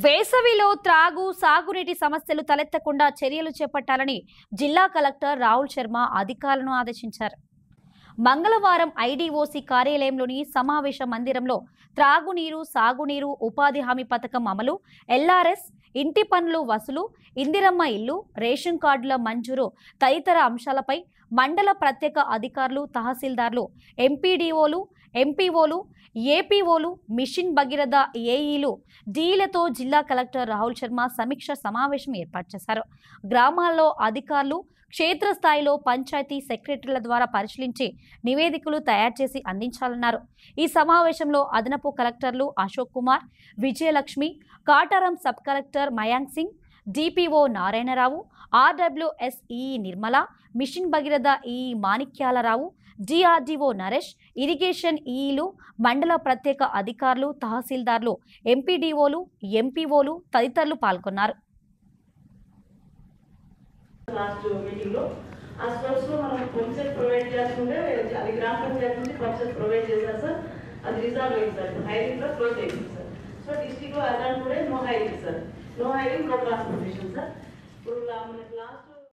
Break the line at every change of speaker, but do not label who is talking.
వేసవిలో త్రాగు సాగునీటి సమస్యలు తలెత్తకుండా చర్యలు చేపట్టాలని జిల్లా కలెక్టర్ రాహుల్ శర్మ అధికారులను ఆదేశించారు. మంగళవారం ఐడీఓసీ కార్యాలయంలోని సమావేశ మందిరంలో త్రాగునీరు, సాగునీరు, ఉపాధి హామీ పథకం అమలు, ఎల్ఆర్ఎస్, ఇంటి పన్నులు వసూలు, ఇందిరమ్మ ఇల్లు, రేషన్ కార్డుల మంజూరు తదితర అంశాలపై మండల ప్రత్యేక అధికారులు, తహసీల్దార్లు, ఎంపీడీఓలు, ఎంపీఓలు, ఏపీఓలు, మిషన్ భగీరథ ఏఈలు, డీలతో జిల్లా కలెక్టర్ రాహుల్ శర్మ సమీక్ష సమావేశం ఏర్పాటు చేశారు. గ్రామాల్లో అధికారులు క్షేత్రస్థాయిలో పంచాయతీ సెక్రటరీల ద్వారా పరిశీలించి నివేదికలు తయారు చేసి అందించాలన్నారు. ఈ సమావేశంలో అదనపు కలెక్టర్లు Ashok Kumar, Vijayalakshmi, Kataram sub collector Mayank Singh, DPO Narayanarao, RWSE Nirmala, mission Bhagiratha EE Manikyalarao, DRDO Naresh, irrigation ఈఈలు, మండల ప్రత్యేక అధికారులు, తహసీల్దార్లు, ఎంపీడీఓలు, ఎంపీఓలు తదితరులు పాల్గొన్నారు.
లాస్ట్ మీటింగ్ లో ఆ స్టోర్స్ లో మనం పంప్సెట్ ప్రొవైడ్ చేస్తుంటే అది గ్రామ పంచాయతీ నుంచి పంప్సెట్ ప్రొవైడ్ చేశారు సార్. అది రిజాల్వ్ అయింది సార్. హైరింగ్ లో క్లోజ్ అయింది సార్. సో డిస్ట్రిక్ట్ లో అదాన్ కూడా no hiring sir. No hiring, no transportation sir. ఇప్పుడు మనకి లాస్ట్